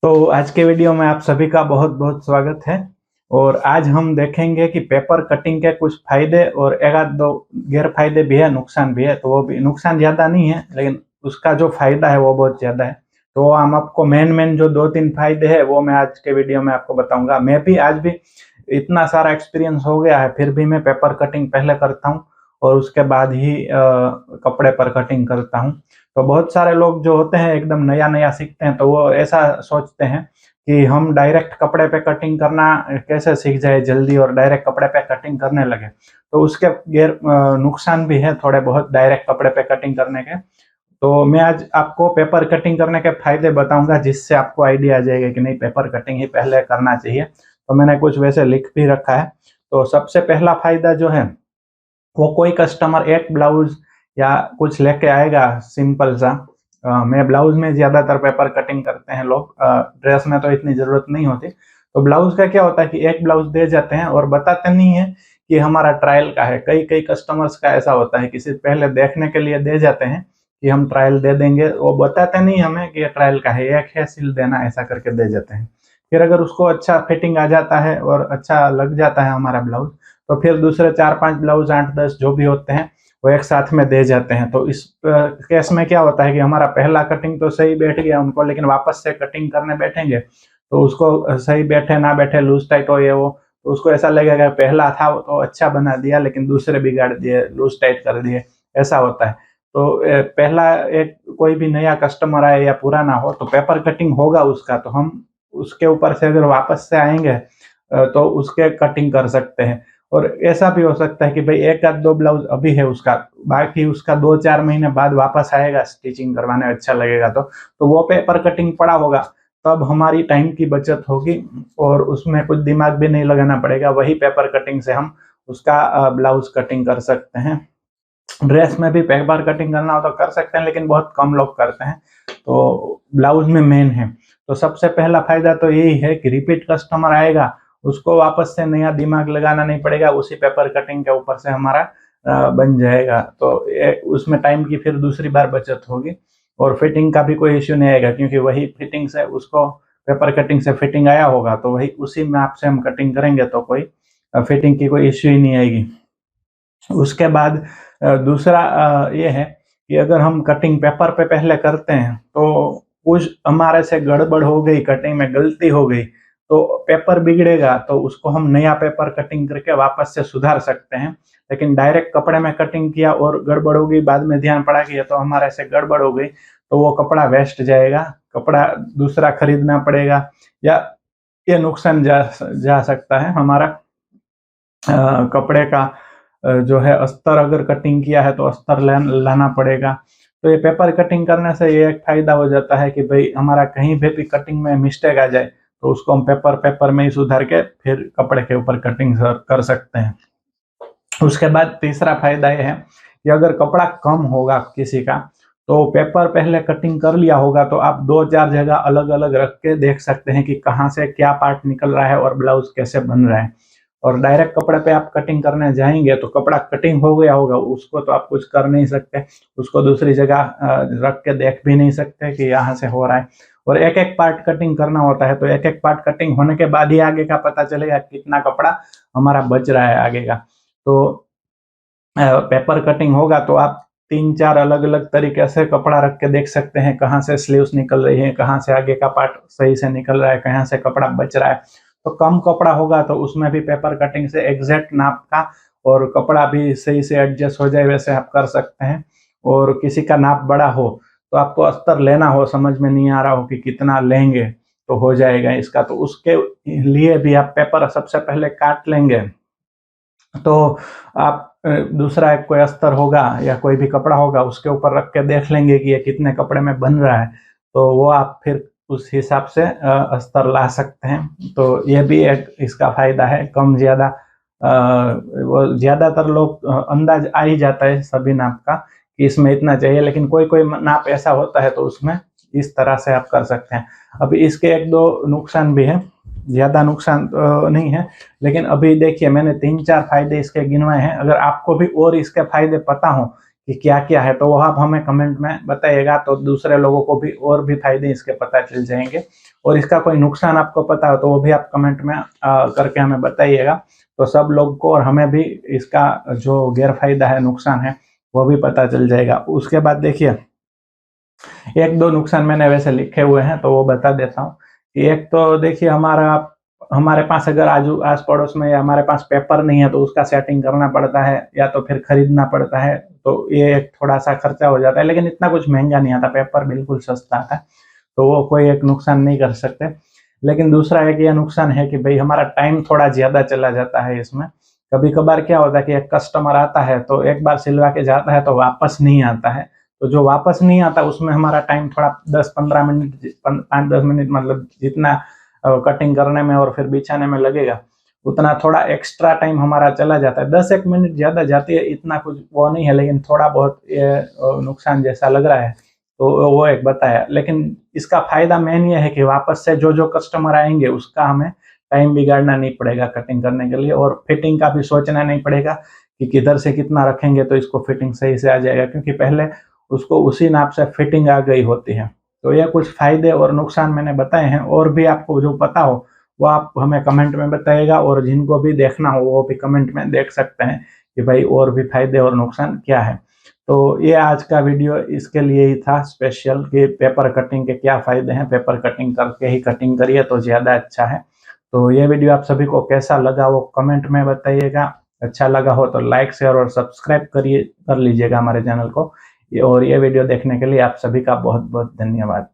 तो आज के वीडियो में आप सभी का बहुत बहुत स्वागत है। और आज हम देखेंगे कि पेपर कटिंग के कुछ फायदे और एक आध दो गैर फायदे भी है, नुकसान भी है। तो वो भी नुकसान ज़्यादा नहीं है, लेकिन उसका जो फायदा है वो बहुत ज़्यादा है। तो हम आपको मेन जो दो तीन फायदे है वो मैं आज के वीडियो में आपको बताऊंगा। मैं भी आज भी इतना सारा एक्सपीरियंस हो गया है, फिर भी मैं पेपर कटिंग पहले करता हूँ और उसके बाद ही कपड़े पर कटिंग करता हूँ। तो बहुत सारे लोग जो होते हैं एकदम नया नया सीखते हैं, तो वो ऐसा सोचते हैं कि हम डायरेक्ट कपड़े पे कटिंग करना कैसे सीख जाए जल्दी और डायरेक्ट कपड़े पे कटिंग करने लगे। तो उसके नुकसान भी है थोड़े बहुत डायरेक्ट कपड़े पे कटिंग करने के। तो मैं आज आपको पेपर कटिंग करने के फायदे बताऊंगा, जिससे आपको आइडिया आ जाएगा कि नहीं, पेपर कटिंग ही पहले करना चाहिए। तो मैंने कुछ वैसे लिख भी रखा है। तो सबसे पहला फायदा जो है, वो कोई कस्टमर एक ब्लाउज या कुछ लेके आएगा सिंपल सा। मैं ब्लाउज में ज्यादातर पेपर कटिंग करते हैं लोग, ड्रेस में तो इतनी जरूरत नहीं होती। तो ब्लाउज का क्या होता है कि एक ब्लाउज दे जाते हैं और बताते नहीं है कि हमारा ट्रायल का है। कई कई कस्टमर्स का ऐसा होता है कि सिर्फ पहले देखने के लिए दे जाते हैं कि हम ट्रायल दे देंगे, वो बताते नहीं हमें कि ये ट्रायल का है, एक है सिल देना, ऐसा करके दे जाते हैं। फिर अगर उसको अच्छा फिटिंग आ जाता है और अच्छा लग जाता है हमारा ब्लाउज, तो फिर दूसरे 4-5 ब्लाउज 8-10 जो भी होते हैं वो एक साथ में दे जाते हैं। तो इस केस में क्या होता है कि हमारा पहला कटिंग तो सही बैठ गया उनको, लेकिन वापस से कटिंग करने बैठेंगे तो उसको सही बैठे ना बैठे, लूज टाइट हो ये वो, तो उसको ऐसा लगेगा पहला था तो अच्छा बना दिया, लेकिन दूसरे बिगाड़ दिए, लूज टाइट कर दिए, ऐसा होता है। तो पहला एक कोई भी नया कस्टमर आए या पुराना हो, तो पेपर कटिंग होगा उसका, तो हम उसके ऊपर से अगर वापस से आएंगे तो उसके कटिंग कर सकते हैं। और ऐसा भी हो सकता है कि भाई एक आध दो ब्लाउज अभी है उसका, बाकी उसका 2-4 महीने बाद वापस आएगा स्टिचिंग करवाने, अच्छा लगेगा तो वो पेपर कटिंग पड़ा होगा। तब हमारी टाइम की बचत होगी और उसमें कुछ दिमाग भी नहीं लगाना पड़ेगा। वही पेपर कटिंग से हम उसका ब्लाउज कटिंग कर सकते हैं। ड्रेस में भी पेपर कटिंग करना हो तो कर सकते हैं, लेकिन बहुत कम लोग करते हैं। तो ब्लाउज में मेन है। तो सबसे पहला फायदा तो यही है कि रिपीट कस्टमर आएगा, उसको वापस से नया दिमाग लगाना नहीं पड़ेगा, उसी पेपर कटिंग के ऊपर से हमारा बन जाएगा। तो उसमें टाइम की फिर दूसरी बार बचत होगी और फिटिंग का भी कोई इश्यू नहीं आएगा, क्योंकि वही फिटिंग से उसको पेपर कटिंग से फिटिंग आया होगा, तो वही उसी में आपसे हम कटिंग करेंगे, तो कोई फिटिंग की कोई इश्यू ही नहीं आएगी। उसके बाद दूसरा ये है कि अगर हम कटिंग पेपर पे पहले करते हैं तो कुछ हमारे से गड़बड़ हो गई, कटिंग में गलती हो गई, तो पेपर बिगड़ेगा, तो उसको हम नया पेपर कटिंग करके वापस से सुधार सकते हैं। लेकिन डायरेक्ट कपड़े में कटिंग किया और गड़बड़ हो गई, बाद में ध्यान पड़ा कि ये तो हमारे से गड़बड़ हो गई, तो वो कपड़ा वेस्ट जाएगा, कपड़ा दूसरा खरीदना पड़ेगा, या ये नुकसान जा सकता है हमारा कपड़े का। जो है अस्तर अगर कटिंग किया है तो अस्तर लाना पड़ेगा। तो ये पेपर कटिंग करने से ये एक फायदा हो जाता है कि भाई हमारा कहीं भी कटिंग में मिस्टेक आ जाए तो उसको हम पेपर में ही सुधार के फिर कपड़े के ऊपर कटिंग कर सकते हैं। उसके बाद तीसरा फायदा ये है कि अगर कपड़ा कम होगा किसी का, तो पेपर पहले कटिंग कर लिया होगा, तो आप 2-4 जगह अलग अलग रख के देख सकते हैं कि कहाँ से क्या पार्ट निकल रहा है और ब्लाउज कैसे बन रहा है। और डायरेक्ट कपड़े पे आप कटिंग करने जाएंगे तो कपड़ा कटिंग हो गया होगा, उसको तो आप कुछ कर नहीं सकते, उसको दूसरी जगह रख के देख भी नहीं सकते कि यहाँ से हो रहा है। और एक एक पार्ट कटिंग करना होता है, तो एक एक पार्ट कटिंग होने के बाद ही आगे का पता चलेगा कितना कपड़ा हमारा बच रहा है आगे का। तो पेपर कटिंग होगा तो आप 3-4 अलग अलग तरीके से कपड़ा रख के देख सकते हैं कहाँ से स्लीव्स निकल रही है, कहाँ से आगे का पार्ट सही से निकल रहा है, कहाँ से कपड़ा बच रहा है। तो कम कपड़ा होगा तो उसमें भी पेपर कटिंग से एग्जैक्ट नाप का और कपड़ा भी सही से एडजस्ट हो जाए वैसे आप कर सकते हैं। और किसी का नाप बड़ा हो तो आपको अस्तर लेना हो, समझ में नहीं आ रहा हो कि कितना लेंगे तो हो जाएगा इसका, तो उसके लिए भी आप पेपर सबसे पहले काट लेंगे। तो आप दूसरा एक कोई अस्तर होगा या कोई भी कपड़ा होगा उसके ऊपर रख के देख लेंगे कि ये कितने कपड़े में बन रहा है, तो वो आप फिर उस हिसाब से अस्तर ला सकते हैं। तो ये भी एक इसका फायदा है। कम ज़्यादा वो ज़्यादातर लोग अंदाज आ ही जाता है सभी नाप का कि इसमें इतना चाहिए, लेकिन कोई कोई नाप ऐसा होता है तो उसमें इस तरह से आप कर सकते हैं। अभी इसके एक दो नुकसान भी है, ज़्यादा नुकसान तो नहीं है, लेकिन अभी देखिए मैंने 3-4 फायदे इसके गिनवाए हैं। अगर आपको भी और इसके फायदे पता हो कि क्या क्या है, तो वो आप हमें कमेंट में बताइएगा, तो दूसरे लोगों को भी और भी फायदे इसके पता चल जाएंगे। और इसका कोई नुकसान आपको पता हो तो वो भी आप कमेंट में करके हमें बताइएगा, तो सब लोग को और हमें भी इसका जो गैरफायदा है, नुकसान है, वो भी पता चल जाएगा। उसके बाद देखिए, एक दो नुकसान मैंने वैसे लिखे हुए हैं तो वो बता देता हूँ। एक तो देखिए, हमारे पास अगर आस पड़ोस में या हमारे पास पेपर नहीं है तो उसका सेटिंग करना पड़ता है या तो फिर खरीदना पड़ता है, तो ये एक थोड़ा सा खर्चा हो जाता है, लेकिन इतना कुछ महंगा नहीं आता, पेपर बिल्कुल सस्ता आता है, तो वो कोई एक नुकसान नहीं कर सकते। लेकिन दूसरा एक ये नुकसान है कि भाई हमारा टाइम थोड़ा ज़्यादा चला जाता है इसमें। कभी कभार क्या होता है कि एक कस्टमर आता है तो एक बार सिलवा के जाता है तो वापस नहीं आता है, तो जो वापस नहीं आता उसमें हमारा टाइम थोड़ा 10-15 मिनट, 5-10 मिनट, मतलब जितना कटिंग करने में और फिर बिछाने में लगेगा उतना थोड़ा एक्स्ट्रा टाइम हमारा चला जाता है। 10-1 मिनट ज़्यादा जाती है, इतना कुछ वो नहीं है, लेकिन थोड़ा बहुत ये नुकसान जैसा लग रहा है, तो वो एक बताया। लेकिन इसका फायदा मेन ये है कि वापस से जो जो कस्टमर आएंगे उसका हमें टाइम बिगाड़ना नहीं पड़ेगा कटिंग करने के लिए, और फिटिंग का भी सोचना नहीं पड़ेगा कि किधर से कितना रखेंगे तो इसको फिटिंग सही से आ जाएगा, क्योंकि पहले उसको उसी नाप से फिटिंग आ गई होती है। तो ये कुछ फायदे और नुकसान मैंने बताए हैं, और भी आपको जो पता हो वो आप हमें कमेंट में बताइएगा, और जिनको भी देखना हो वो भी कमेंट में देख सकते हैं कि भाई और भी फायदे और नुकसान क्या है। तो ये आज का वीडियो इसके लिए ही था स्पेशल, कि पेपर कटिंग के क्या फायदे हैं, पेपर कटिंग करके ही कटिंग करिए तो ज़्यादा अच्छा है। तो ये वीडियो आप सभी को कैसा लगा वो कमेंट में बताइएगा। अच्छा लगा हो तो लाइक, शेयर और सब्सक्राइब कर लीजिएगा हमारे चैनल को। और ये वीडियो देखने के लिए आप सभी का बहुत बहुत धन्यवाद।